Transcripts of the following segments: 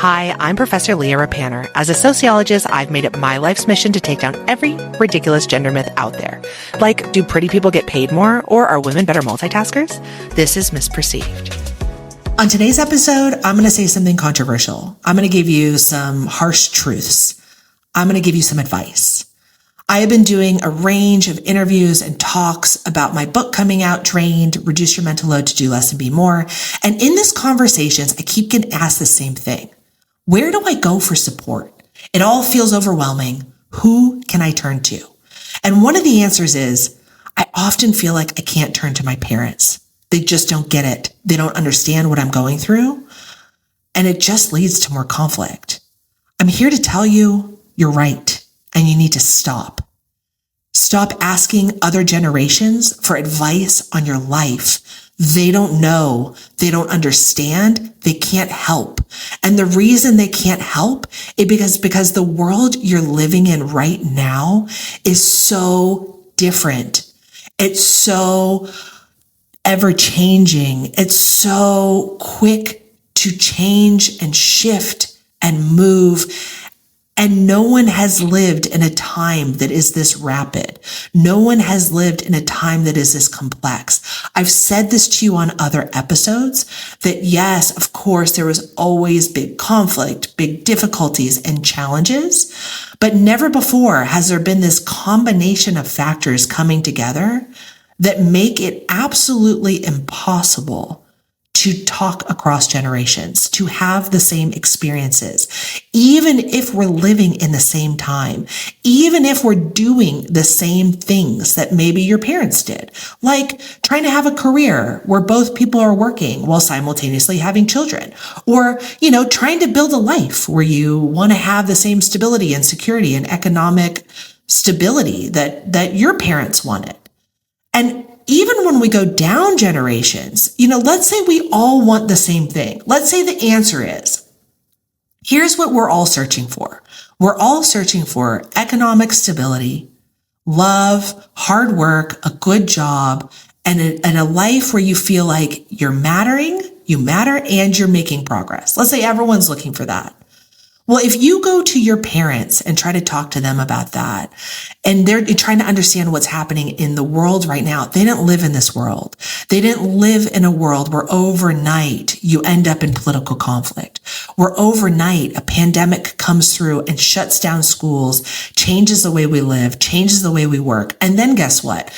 Hi, I'm Professor Leah Ruppanner. As a sociologist, I've made it my life's mission to take down every ridiculous gender myth out there. Like, do pretty people get paid more, or are women better multitaskers? This is MissPerceived. On today's episode, I'm going to say something controversial. I'm going to give you some harsh truths. I'm going to give you some advice. I have been doing a range of interviews and talks about my book coming out, Drained, Reduce Your Mental Load to Do Less and Be More. And in these conversations, I keep getting asked the same thing. Where do I go for support? It all feels overwhelming. Who can I turn to? And one of the answers is, I often feel like I can't turn to my parents. They just don't get it. They don't understand what I'm going through. And it just leads to more conflict. I'm here to tell you, you're right. And you need to stop. Stop asking other generations for advice on your life. They don't know. They don't understand. They can't help. And the reason they can't help is because the world you're living in right now is so different. It's so ever changing. It's so quick to change and shift and move. And no one has lived in a time that is this rapid. No one has lived in a time that is this complex. I've said this to you on other episodes that yes, of course, there was always big conflict, big difficulties and challenges, but never before has there been this combination of factors coming together that make it absolutely impossible to talk across generations, to have the same experiences, even if we're living in the same time, even if we're doing the same things that maybe your parents did, like trying to have a career where both people are working while simultaneously having children, or, trying to build a life where you want to have the same stability and security and economic stability that your parents wanted. And even when we go down generations, let's say we all want the same thing. Let's say the answer is, here's what we're all searching for. We're all searching for economic stability, love, hard work, a good job, and a life where you feel like you matter, and you're making progress. Let's say everyone's looking for that. Well, if you go to your parents and try to talk to them about that, and they're trying to understand what's happening in the world right now, they didn't live in this world. They didn't live in a world where overnight you end up in political conflict, where overnight a pandemic comes through and shuts down schools, changes the way we live, changes the way we work. And then guess what?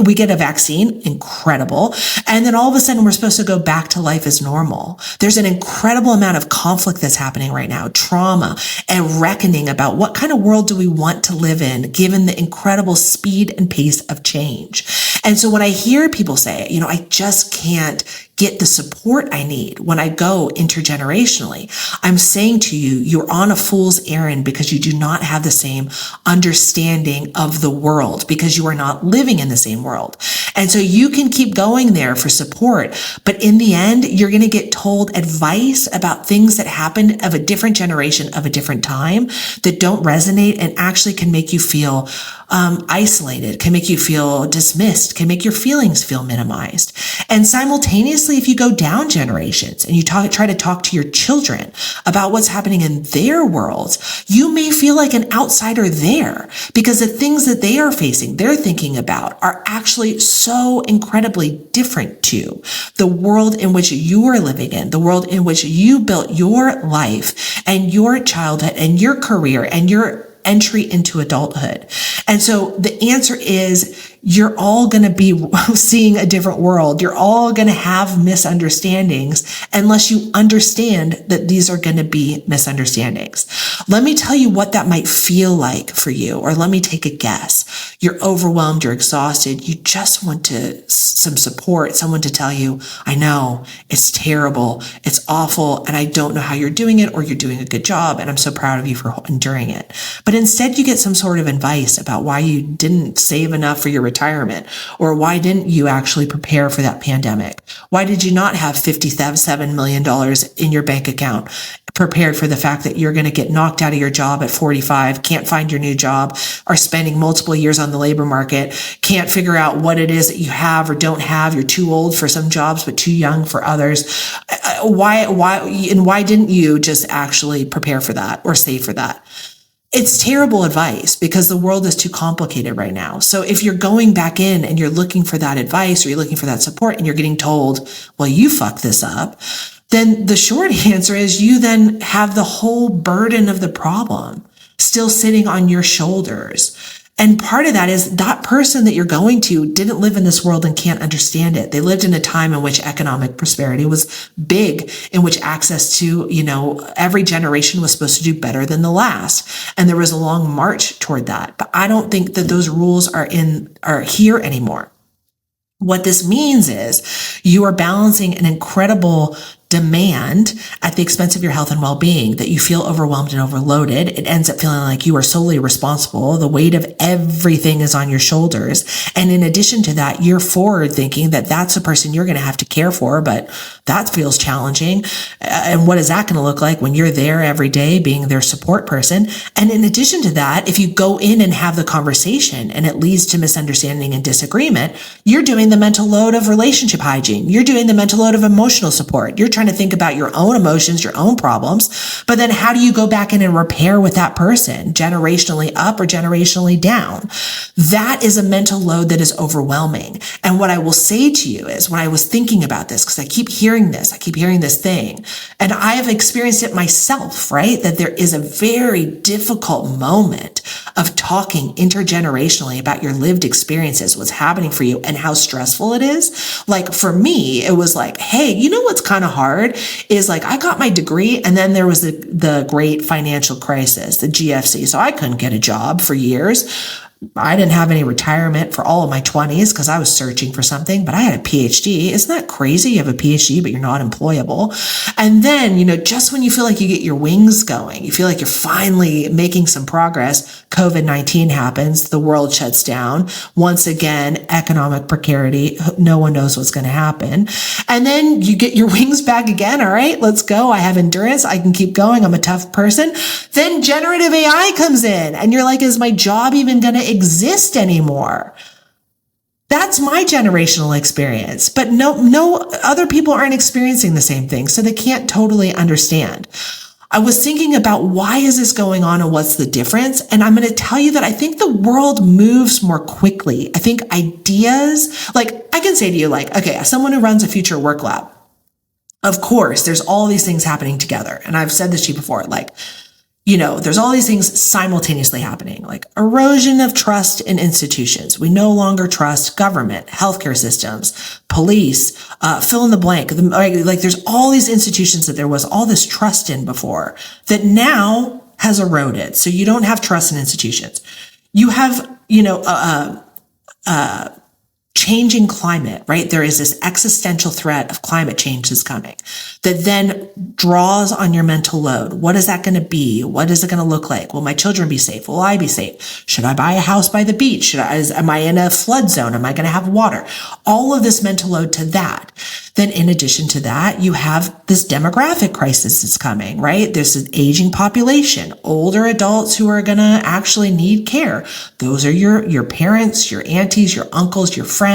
We get a vaccine, incredible. And then all of a sudden we're supposed to go back to life as normal. There's an incredible amount of conflict that's happening right now, trauma and reckoning about what kind of world do we want to live in, given the incredible speed and pace of change. And so when I hear people say, I just can't get the support I need when I go intergenerationally, I'm saying to you, you're on a fool's errand because you do not have the same understanding of the world, because you are not living in the same world. And so you can keep going there for support, but in the end, you're going to get told advice about things that happened of a different generation, of a different time, that don't resonate and actually can make you feel isolated, can make you feel dismissed, can make your feelings feel minimized. And simultaneously, if you go down generations and you try to talk to your children about what's happening in their worlds, you may feel like an outsider there, because the things that they are facing, they're thinking about, are actually so incredibly different to the world in which you are living in, the world in which you built your life and your childhood and your career and your entry into adulthood. And so the answer is, you're all going to be seeing a different world. You're all going to have misunderstandings unless you understand that these are going to be misunderstandings. Let me tell you what that might feel like for you, or let me take a guess. You're overwhelmed, you're exhausted, you just want some support, someone to tell you, I know, it's terrible, it's awful, and I don't know how you're doing it, or you're doing a good job, and I'm so proud of you for enduring it. But instead you get some sort of advice about why you didn't save enough for your retirement, or why didn't you actually prepare for that pandemic? Why did you not have $57 million in your bank account prepared for the fact that you're going to get knocked out of your job at 45, can't find your new job, are spending multiple years on the labor market, can't figure out what it is that you have or don't have. You're too old for some jobs, but too young for others. Why didn't you just actually prepare for that or save for that? It's terrible advice because the world is too complicated right now. So if you're going back in and you're looking for that advice or you're looking for that support and you're getting told, well, you fucked this up, then the short answer is you then have the whole burden of the problem still sitting on your shoulders. And part of that is that person that you're going to didn't live in this world and can't understand it. They lived in a time in which economic prosperity was big, in which access to, every generation was supposed to do better than the last. And there was a long march toward that. But I don't think that those rules are here anymore. What this means is you are balancing an incredible demand at the expense of your health and well-being, that you feel overwhelmed and overloaded. It ends up feeling like you are solely responsible. The weight of everything is on your shoulders. And in addition to that, you're forward thinking that that's the person you're going to have to care for, but that feels challenging. And what is that going to look like when you're there every day being their support person? And in addition to that, if you go in and have the conversation and it leads to misunderstanding and disagreement, you're doing the mental load of relationship hygiene. You're doing the mental load of emotional support. You're trying to think about your own emotions, your own problems. But then how do you go back in and repair with that person, generationally up or generationally down? That is a mental load that is overwhelming. And what I will say to you is, when I was thinking about this, because I keep hearing this thing, and I have experienced it myself, right? That there is a very difficult moment of talking intergenerationally about your lived experiences, what's happening for you and how stressful it is. Like for me, it was like, hey, you know what's kind of hard is like, I got my degree and then there was the great financial crisis, the GFC. So I couldn't get a job for years. I didn't have any retirement for all of my 20s because I was searching for something, but I had a PhD. Isn't that crazy? You have a PhD, but you're not employable. And then, just when you feel like you get your wings going, you feel like you're finally making some progress, COVID-19 happens, the world shuts down. Once again, economic precarity. No one knows what's going to happen. And then you get your wings back again. All right, let's go. I have endurance. I can keep going. I'm a tough person. Then generative AI comes in and you're like, is my job even going to exist anymore? That's my generational experience, but no other people aren't experiencing the same thing, so they can't totally understand. I was thinking about why is this going on and what's the difference? And I'm going to tell you that I think the world moves more quickly. I think ideas, like I can say to you, like, okay, as someone who runs a future work lab, of course, there's all these things happening together. And I've said this to you before, like, there's all these things simultaneously happening, like erosion of trust in institutions. We no longer trust government, healthcare systems, police, fill in the blank. Like there's all these institutions that there was all this trust in before that now has eroded. So you don't have trust in institutions. You have, changing climate, right? There is this existential threat of climate change that's coming that then draws on your mental load. What is that going to be? What is it going to look like? Will my children be safe? Will I be safe? Should I buy a house by the beach? Am I in a flood zone? Am I going to have water? All of this mental load to that. Then in addition to that, you have this demographic crisis that's coming, right? There's an aging population, older adults who are going to actually need care. Those are your parents, your aunties, your uncles, your friends.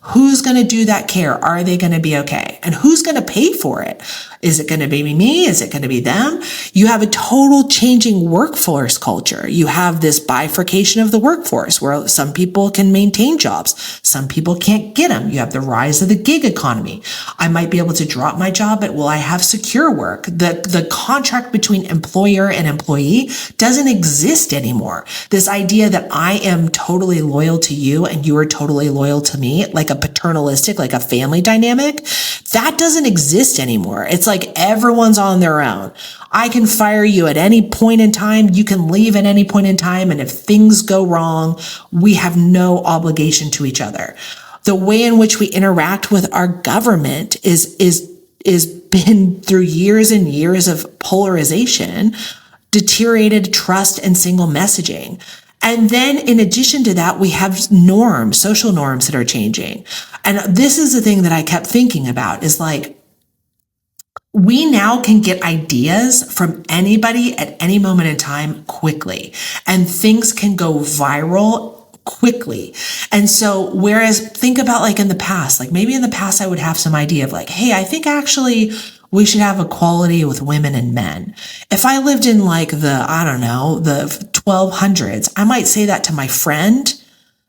Who's going to do that care? Are they going to be okay? And who's going to pay for it? Is it going to be me? Is it going to be them? You have a total changing workforce culture. You have this bifurcation of the workforce where some people can maintain jobs. Some people can't get them. You have the rise of the gig economy. I might be able to drop my job, but will I have secure work? The contract between employer and employee doesn't exist anymore. This idea that I am totally loyal to you and you are totally loyal to me, like a paternalistic, like a family dynamic, that doesn't exist anymore. It's like everyone's on their own. I can fire you at any point in time. You can leave at any point in time. And if things go wrong, we have no obligation to each other. The way in which we interact with our government is been through years and years of polarization, deteriorated trust and single messaging. And then in addition to that, we have norms, social norms that are changing. And this is the thing that I kept thinking about is like, we now can get ideas from anybody at any moment in time quickly, and things can go viral quickly. And so, whereas think about like in the past, like maybe in the past I would have some idea of like, hey, I think actually we should have equality with women and men. If I lived in like the 1200s, I might say that to my friend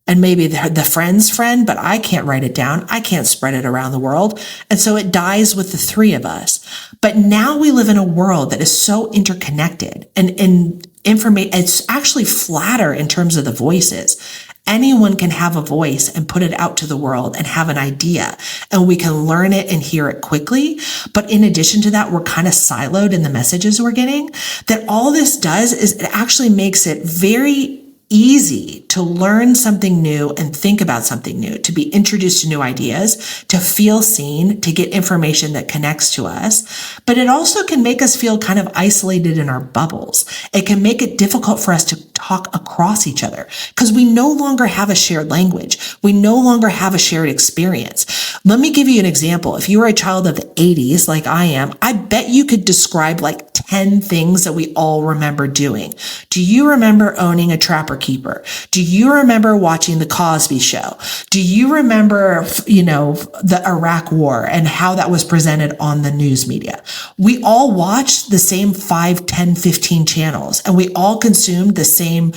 and maybe the friend's friend, but I can't write it down. I can't spread it around the world. And so it dies with the three of us. But now we live in a world that is so interconnected and information, it's actually flatter in terms of the voices. Anyone can have a voice and put it out to the world and have an idea, and we can learn it and hear it quickly. But in addition to that, we're kind of siloed in the messages we're getting. That all this does is it actually makes it very easy to learn something new and think about something new, to be introduced to new ideas, to feel seen, to get information that connects to us. But it also can make us feel kind of isolated in our bubbles. It can make it difficult for us to talk across each other because we no longer have a shared language. We no longer have a shared experience. Let me give you an example. If you were a child of the 80s, like I am, I bet you could describe like 10 things that we all remember doing. Do you remember owning a Trapper Keeper? Do you remember watching The Cosby Show? Do you remember, the Iraq War and how that was presented on the news media? We all watched the same 5, 10, 15 channels, and we all consumed the same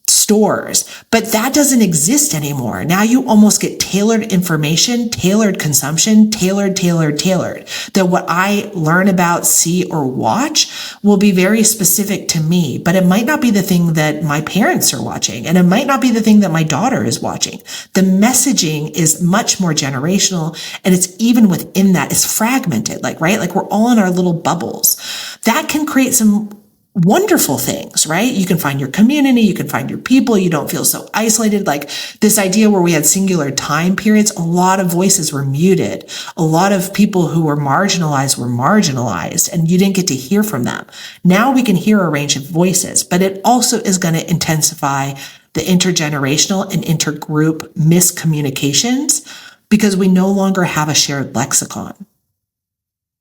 stores, but that doesn't exist anymore. Now you almost get tailored information, tailored consumption, tailored. That what I learn about, see, or watch will be very specific to me, but it might not be the thing that my parents are watching, and it might not be the thing that my daughter is watching. The messaging is much more generational, and it's even within that, it's fragmented, like we're all in our little bubbles. That can create some wonderful things, right? You can find your community, you can find your people, you don't feel so isolated. Like this idea where we had singular time periods, a lot of voices were muted. A lot of people who were marginalized, and you didn't get to hear from them. Now we can hear a range of voices, but it also is going to intensify the intergenerational and intergroup miscommunications because we no longer have a shared lexicon.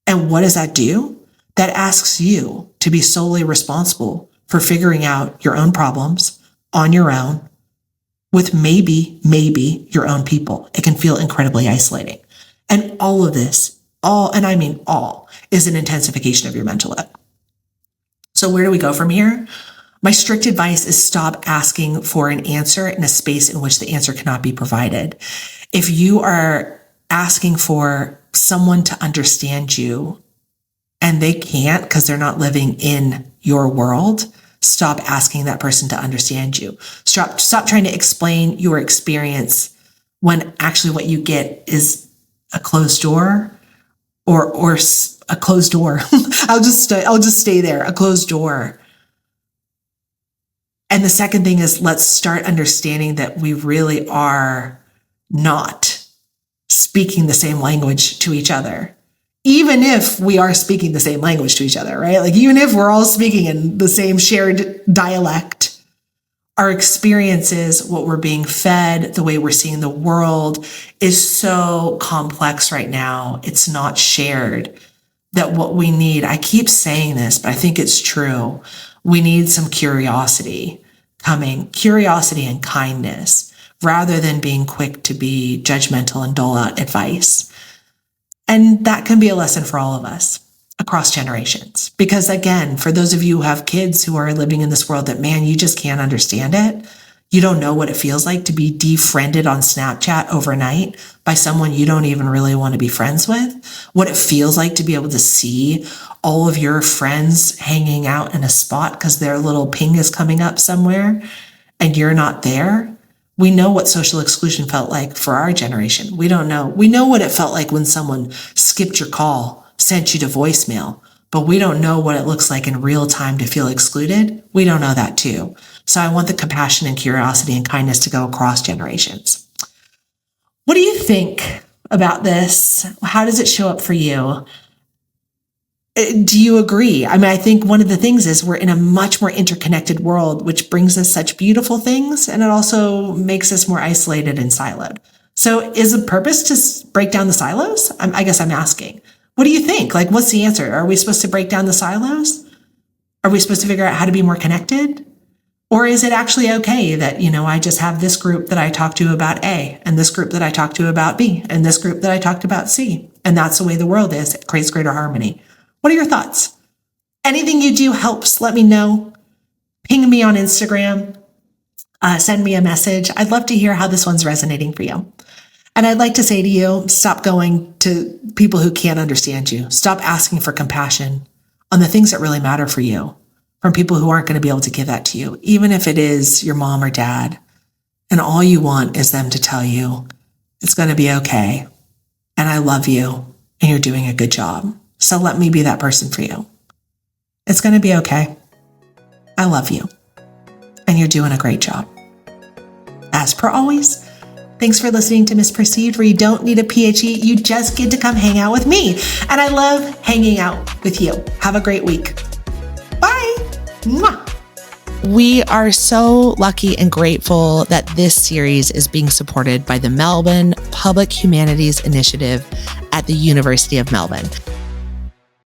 And what does that do? That asks you to be solely responsible for figuring out your own problems on your own with maybe your own people. It can feel incredibly isolating. And all of this, and I mean all, is an intensification of your mental load. So where do we go from here? My strict advice is stop asking for an answer in a space in which the answer cannot be provided. If you are asking for someone to understand you, and they can't because they're not living in your world, stop asking that person to understand you. Stop trying to explain your experience when actually what you get is a closed door or a closed door. I'll just stay there, a closed door. And the second thing is, let's start understanding that we really are not speaking the same language to each other. Even if we are speaking the same language to each other, right? Like even if we're all speaking in the same shared dialect, our experiences, what we're being fed, the way we're seeing the world is so complex right now. It's not shared. That what we need, I keep saying this, but I think it's true. We need some curiosity coming, curiosity and kindness, rather than being quick to be judgmental and dole out advice. And that can be a lesson for all of us across generations. Because again, for those of you who have kids who are living in this world that, man, you just can't understand it. You don't know what it feels like to be defriended on Snapchat overnight by someone you don't even really want to be friends with. What it feels like to be able to see all of your friends hanging out in a spot because their little ping is coming up somewhere and you're not there. We know what social exclusion felt like for our generation. We don't know. We know what it felt like when someone skipped your call, sent you to voicemail, but we don't know what it looks like in real time to feel excluded. We don't know that too. So I want the compassion and curiosity and kindness to go across generations. What do you think about this? How does it show up for you? Do you agree? I mean, I think one of the things is we're in a much more interconnected world, which brings us such beautiful things, and it also makes us more isolated and siloed. So is the purpose to break down the silos? I guess I'm asking. What do you think? Like, what's the answer? Are we supposed to break down the silos? Are we supposed to figure out how to be more connected? Or is it actually okay that, I just have this group that I talk to about A, and this group that I talk to about B, and this group that I talked about C? And that's the way the world is. It creates greater harmony. What are your thoughts? Anything you do helps. Let me know. Ping me on Instagram. Send me a message. I'd love to hear how this one's resonating for you. And I'd like to say to you, stop going to people who can't understand you. Stop asking for compassion on the things that really matter for you from people who aren't going to be able to give that to you, even if it is your mom or dad. And all you want is them to tell you it's going to be okay. And I love you and you're doing a good job. So let me be that person for you. It's going to be okay. I love you and you're doing a great job. As per always, thanks for listening to MissPerceived, where you don't need a PhD. You just get to come hang out with me. And I love hanging out with you. Have a great week. Bye. Mwah. We are so lucky and grateful that this series is being supported by the Melbourne Public Humanities Initiative at the University of Melbourne.